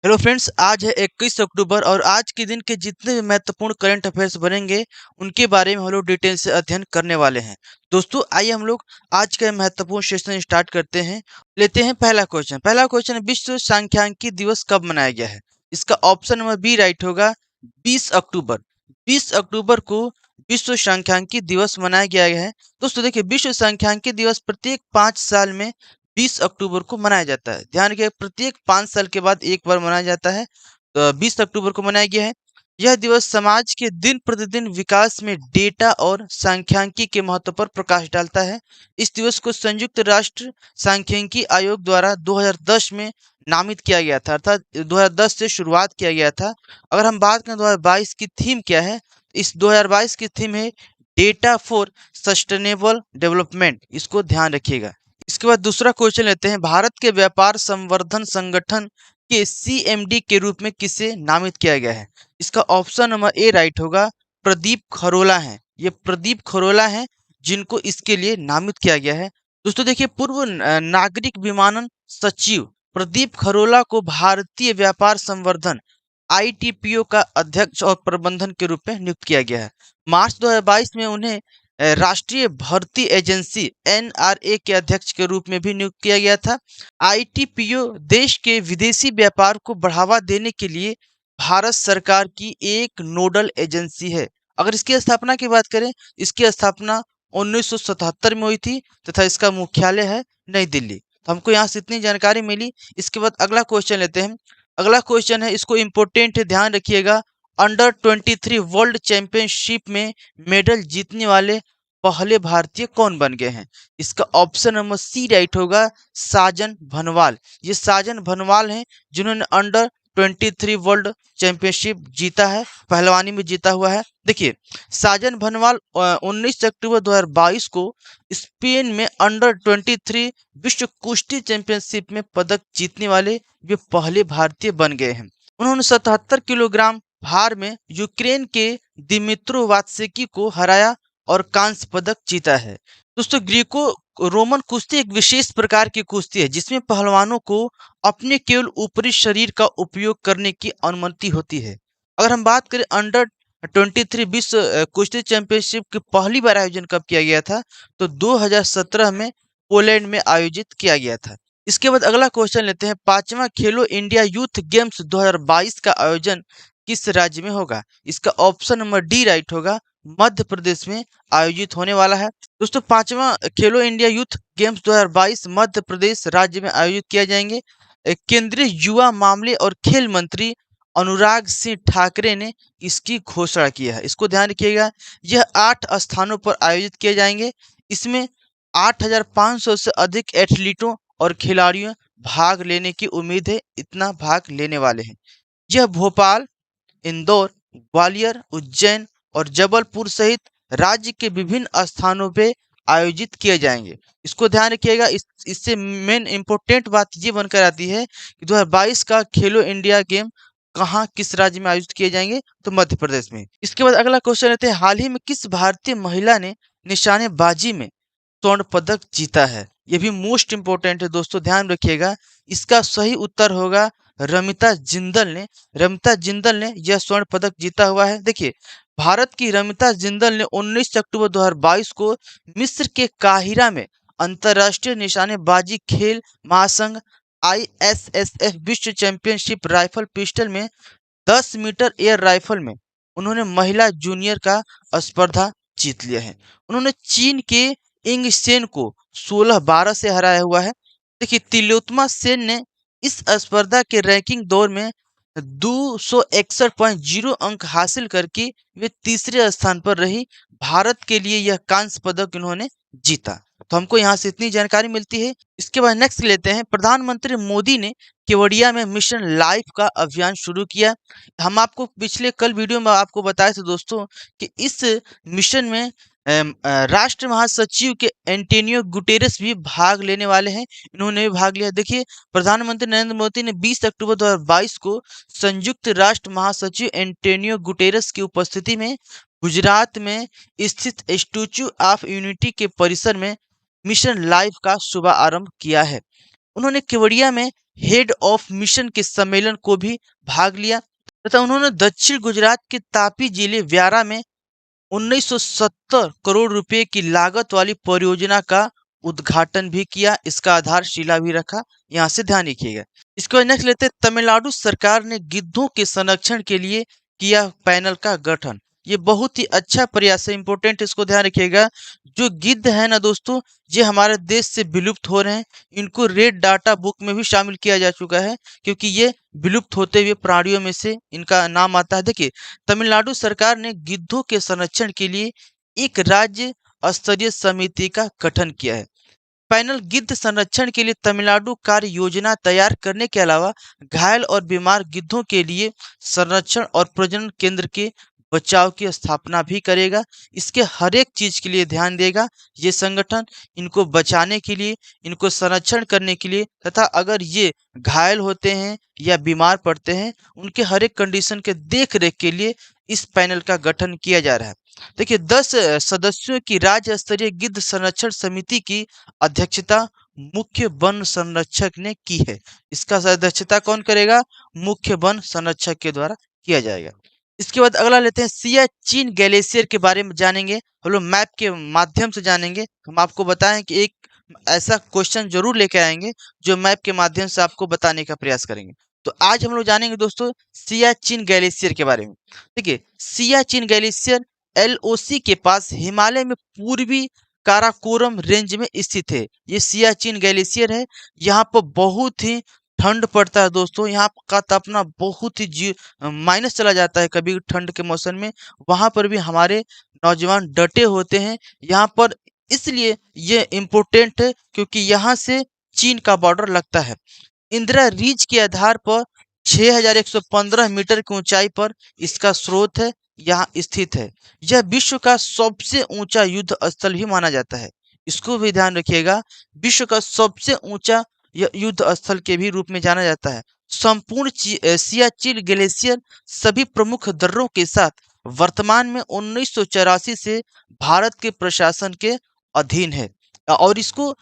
Hello friends, आज है 21 अक्टूबर और आज के दिन के जितने भी महत्वपूर्ण करंट अफेयर्स बनेंगे उनके बारे में हम लोग डिटेल से अध्ययन करने वाले हैं। दोस्तों आइए हम लोग आज का महत्वपूर्ण सेशन स्टार्ट करते हैं। लेते हैं पहला क्वेश्चन है, विश्व सांख्यिकी दिवस कब मनाया गया है? इसका ऑप्शन नंबर बी राइट होगा, 20 अक्टूबर। 20 अक्टूबर को विश्व सांख्यिकी दिवस मनाया गया है। दोस्तों देखिए, विश्व सांख्यिकी दिवस प्रत्येक 5 साल में 20 अक्टूबर को मनाया जाता है। ध्यान रखिए, प्रत्येक 5 साल के बाद एक बार मनाया जाता है। तो 20 अक्टूबर को मनाया गया है। यह दिवस समाज के दिन प्रतिदिन विकास में डेटा और सांख्यिकी के महत्व पर प्रकाश डालता है। इस दिवस को संयुक्त राष्ट्र सांख्यिकी आयोग द्वारा 2010 में नामित किया गया था, अर्थात 2010 से शुरुआत किया गया था। अगर हम बात करें 2022 की थीम क्या है, इस 2022 की थीम है डेटा फॉर सस्टेनेबल डेवलपमेंट। इसको ध्यान रखिएगा। इसके बाद दूसरा क्वेश्चन लेते हैं, भारत के व्यापार संवर्धन संगठन के सीएमडी के रूप में किसे नामित किया गया है? इसका ऑप्शन नंबर ए राइट होगा, प्रदीप खरोला है। ये प्रदीप खरोला है जिनको इसके लिए नामित किया गया है। दोस्तों देखिए, पूर्व नागरिक विमानन सचिव प्रदीप खरोला को भारतीय व्यापार संवर्धन आईटीपीओ का अध्यक्ष और प्रबंधन के रूप में नियुक्त किया गया है। मार्च 2022 में उन्हें राष्ट्रीय भर्ती एजेंसी एनआरए के अध्यक्ष के रूप में भी नियुक्त किया गया था। आईटीपीओ देश के विदेशी व्यापार को बढ़ावा देने के लिए भारत सरकार की एक नोडल एजेंसी है। अगर इसकी स्थापना की बात करें, इसकी स्थापना 1977 में हुई थी तथा इसका मुख्यालय है नई दिल्ली। तो हमको यहाँ से इतनी जानकारी मिली। इसके बाद अगला क्वेश्चन लेते हैं। अगला क्वेश्चन है, इसको इम्पोर्टेंट है, ध्यान रखिएगा। अंडर 23 वर्ल्ड चैंपियनशिप में मेडल जीतने वाले पहले भारतीय कौन बन गए हैं? इसका ऑप्शन नंबर सी राइट होगा, साजन भनवाल। ये साजन भनवाल हैं जिन्होंने अंडर 23 वर्ल्ड चैंपियनशिप जीता है, पहलवानी में जीता हुआ है। देखिए, साजन भनवाल 19 अक्टूबर 2022 को स्पेन में अंडर 23 विश्व कुश्ती चैंपियनशिप में पदक जीतने वाले वे पहले भारतीय बन गए हैं। उन्होंने 77 किलोग्राम भार में यूक्रेन के दिमित्रो वात्सेकी को हराया और कांस्य पदक जीता है। दोस्तों, ग्रीको रोमन कुश्ती एक विशेष प्रकार की कुश्ती है जिसमें पहलवानों को अपने केवल ऊपरी शरीर का उपयोग करने की अनुमति होती है। अगर हम बात करें अंडर 23 विश्व कुश्ती चैंपियनशिप की पहली बार आयोजन कब किया गया था, तो 2017 में पोलैंड में आयोजित किया गया था। इसके बाद अगला क्वेश्चन लेते हैं, पांचवा खेलो इंडिया यूथ गेम्स 2022 का आयोजन किस राज्य में होगा? इसका ऑप्शन नंबर डी राइट होगा, मध्य प्रदेश में आयोजित होने वाला है। दोस्तों, पांचवा खेलो India youth games 2022 Madhya Pradesh राज्य में आयोजित किया जाएंगे। केंद्रीय युवा मामले और खेल मंत्री अनुराग सिंह ठाकरे ने इसकी घोषणा की है। इसको ध्यान रखिएगा। यह 8 स्थानों पर आयोजित किए जाएंगे। इसमें 8,500 से अधिक एथलीटों और खिलाड़ियों भाग लेने की उम्मीद है। इतना भाग लेने वाले हैं। यह भोपाल, इंदौर, ग्वालियर, उज्जैन और जबलपुर सहित राज्य के विभिन्न स्थानों पे आयोजित किए जाएंगे। इसको ध्यान रखिएगा। इससे मेन इंपॉर्टेंट बात ये बनकर आती है कि 2022 का खेलो इंडिया गेम कहाँ किस राज्य में आयोजित किए जाएंगे, तो मध्य प्रदेश में। इसके बाद अगला क्वेश्चन रहते हैं, हाल ही में किस भारतीय महिला ने निशानेबाजी में स्वर्ण पदक जीता है? ये भी मोस्ट इंपोर्टेंट है दोस्तों, ध्यान रखिएगा। इसका सही उत्तर होगा रमिता जिंदल ने। रमिता जिंदल ने यह स्वर्ण पदक जीता हुआ है। देखिए, भारत की रमिता जिंदल ने 19 अक्टूबर 2022 को मिस्र के काहिरा में अंतर्राष्ट्रीय निशानेबाजी खेल महासंघ ISSF विश्व चैंपियनशिप राइफल पिस्टल में 10 मीटर एयर राइफल में उन्होंने महिला जूनियर का स्पर्धा जीत लिया है। उन्होंने चीन के इंग सेन को 16-12 से हराया हुआ है। देखिए, तिलोत्तमा सेन ने इस स्पर्धा के रैंकिंग दौर में 261.0 अंक हासिल करके वे तीसरे स्थान पर रही। भारत के लिए यह कांस्य पदक इन्होंने जीता। तो हमको यहाँ से इतनी जानकारी मिलती है। इसके बाद नेक्स्ट लेते हैं, प्रधानमंत्री मोदी ने केवड़िया में मिशन लाइफ का अभियान शुरू किया। हम आपको पिछले कल वीडियो में आपको बताए थे दोस्तों कि इस मिशन में राष्ट्र महासचिव के एंटोनियो गुटेरेस भी भाग लेने वाले हैं। इन्होंने भी भाग लिया। देखिए, प्रधानमंत्री नरेंद्र मोदी ने 20 अक्टूबर 2022 को संयुक्त राष्ट्र महासचिव एंटोनियो गुटेरेस की उपस्थिति में गुजरात में स्थित स्टैच्यू ऑफ यूनिटी के परिसर में मिशन लाइफ का शुभारंभ किया है। उन्होंने केवड़िया में हेड ऑफ मिशन के सम्मेलन को भी भाग लिया तथा उन्होंने दक्षिण गुजरात के तापी जिले व्यारा में 1970 करोड़ रुपए की लागत वाली परियोजना का उद्घाटन भी किया, इसका आधारशिला भी रखा। यहाँ से ध्यान रखिएगा। इसके बाद नेक्स्ट लेते हैं, तमिलनाडु सरकार ने गिद्धों के संरक्षण के लिए किया पैनल का गठन। ये बहुत ही अच्छा प्रयास है, इंपॉर्टेंट, इसको ध्यान रखिएगा। जो गिद्ध है ना दोस्तों, ये हमारे देश से विलुप्त हो रहे हैं। इनको रेड डाटा बुक में भी शामिल किया जा चुका है, क्योंकि ये विलुप्त होते हुए प्राणियों में से इनका नाम आता है। देखिए, तमिलनाडु सरकार ने गिद्धों के संरक्षण के लिए एक राज्य स्तरीय समिति का गठन किया है। पैनल गिद्ध संरक्षण के लिए तमिलनाडु कार्य योजना तैयार करने के अलावा घायल और बीमार गिद्धों के लिए संरक्षण और प्रजनन केंद्र के बचाव की स्थापना भी करेगा। इसके हर एक चीज के लिए ध्यान देगा ये संगठन, इनको बचाने के लिए, इनको संरक्षण करने के लिए, तथा अगर ये घायल होते हैं या बीमार पड़ते हैं उनके हर एक कंडीशन के देख रेख के लिए इस पैनल का गठन किया जा रहा है। देखिए, 10 सदस्यों की राज्य स्तरीय गिद्ध संरक्षण समिति की अध्यक्षता मुख्य वन संरक्षक ने की है। इसका अध्यक्षता कौन करेगा? मुख्य वन संरक्षक के द्वारा किया जाएगा। इसके बाद अगला लेते हैं, सियाचिन ग्लेशियर के बारे में जानेंगे। हम लोग मैप के माध्यम से जानेंगे। हम आपको बताएं कि एक ऐसा क्वेश्चन जरूर लेके आएंगे जो मैप के माध्यम से आपको बताने का प्रयास करेंगे। तो आज हम लोग जानेंगे दोस्तों सियाचिन ग्लेशियर के बारे में। देखिए, सियाचिन ग्लेशियर एलओसी के पास हिमालय में पूर्वी काराकोरम रेंज में स्थित है। ये सियाचिन ग्लेशियर है। यहाँ पर बहुत ही ठंड पड़ता है दोस्तों। यहाँ का तापमान बहुत ही माइनस चला जाता है कभी ठंड के मौसम में। वहां पर भी हमारे नौजवान डटे होते हैं यहाँ पर। इसलिए ये इम्पोर्टेंट है क्योंकि यहाँ से चीन का बॉर्डर लगता है। इंदिरा रिज के आधार पर 6115 मीटर की ऊंचाई पर इसका स्रोत है, यहाँ स्थित है। यह विश्व का सबसे ऊंचा युद्ध स्थल भी माना जाता है। इसको भी ध्यान रखिएगा, विश्व का सबसे ऊंचा युद्ध स्थल के भी रूप में जाना जाता है। संपूर्ण सियाचिन ग्लेशियर सभी प्रमुख दर्रों के साथ वर्तमान में 1984 से भारत के प्रशासन के अधीन है और इसको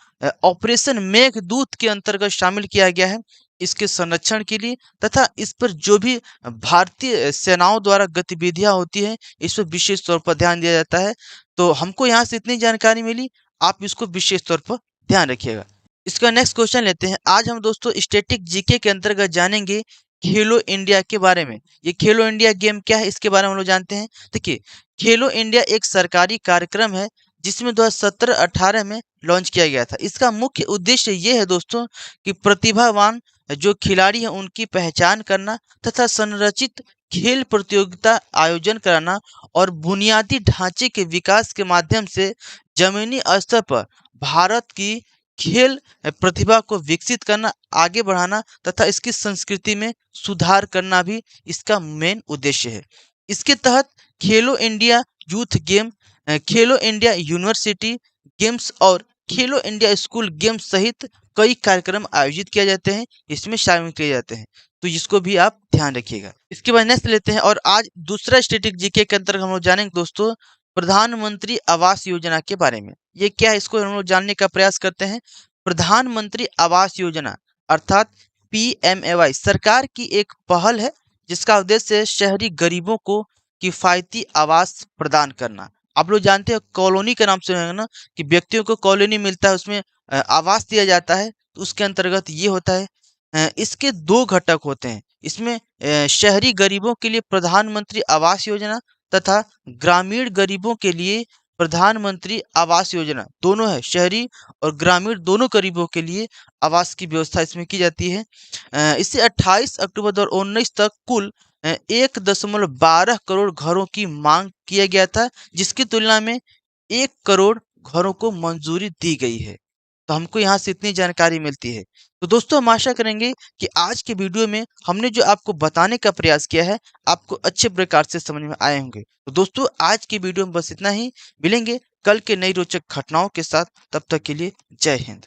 ऑपरेशन मेघदूत के अंतर्गत शामिल किया गया है इसके संरक्षण के लिए, तथा इस पर जो भी भारतीय सेनाओं द्वारा गतिविधियां होती हैं इस पर विशेष तौर पर ध्यान दिया जाता है। तो हमको यहाँ से इतनी जानकारी मिली, आप इसको विशेष तौर पर ध्यान रखिएगा। इसका नेक्स्ट क्वेश्चन लेते हैं। आज हम दोस्तों स्टैटिक जीके के अंतर्गत जानेंगे खेलो इंडिया के बारे में। ये खेलो इंडिया गेम क्या है इसके बारे में हम लोग जानते हैं। देखिए, खेलो इंडिया एक सरकारी कार्यक्रम है जिसमें 2017-18 में लॉन्च किया गया था। इसका मुख्य उद्देश्य ये है दोस्तों कि प्रतिभावान जो खिलाड़ी हैं उनकी पहचान करना तथा संरचित खेल प्रतियोगिता आयोजन कराना और बुनियादी ढांचे के विकास के माध्यम से जमीनी स्तर पर भारत की खेल प्रतिभा को विकसित करना, आगे बढ़ाना तथा इसकी संस्कृति में सुधार करना भी इसका मेन उद्देश्य है। इसके तहत खेलो इंडिया यूथ गेम, खेलो इंडिया यूनिवर्सिटी गेम्स और खेलो इंडिया स्कूल गेम्स सहित कई कार्यक्रम आयोजित किए जाते हैं, इसमें शामिल किए जाते हैं। तो इसको भी आप ध्यान रखिएगा। इसके बाद नेक्स्ट लेते हैं और आज दूसरा स्टैटिक जीके के अंतर्गत हम लोग जानेंगे दोस्तों प्रधानमंत्री आवास योजना के बारे में। ये क्या है इसको हम लोग जानने का प्रयास करते हैं। प्रधानमंत्री आवास योजना अर्थात पीएमएवाई सरकार की एक पहल है जिसका उद्देश्य है शहरी गरीबों को किफायती आवास प्रदान करना। आप लोग जानते हैं कॉलोनी के नाम से है ना कि व्यक्तियों को कॉलोनी मिलता है, उसमें आवास दिया जाता है, तो उसके अंतर्गत ये होता है। इसके दो घटक होते हैं। इसमें शहरी गरीबों के लिए प्रधानमंत्री आवास योजना तथा ग्रामीण गरीबों के लिए प्रधानमंत्री आवास योजना दोनों है। शहरी और ग्रामीण दोनों गरीबों के लिए आवास की व्यवस्था इसमें की जाती है। इससे 28 अक्टूबर 2019 तक कुल 1.12 करोड़ घरों की मांग किया गया था, जिसकी तुलना में 1 करोड़ घरों को मंजूरी दी गई है। तो हमको यहाँ से इतनी जानकारी मिलती है। तो दोस्तों हम आशा करेंगे कि आज के वीडियो में हमने जो आपको बताने का प्रयास किया है आपको अच्छे प्रकार से समझ में आए होंगे। तो दोस्तों आज की वीडियो में बस इतना ही। मिलेंगे कल के नई रोचक घटनाओं के साथ, तब तक के लिए जय हिंद।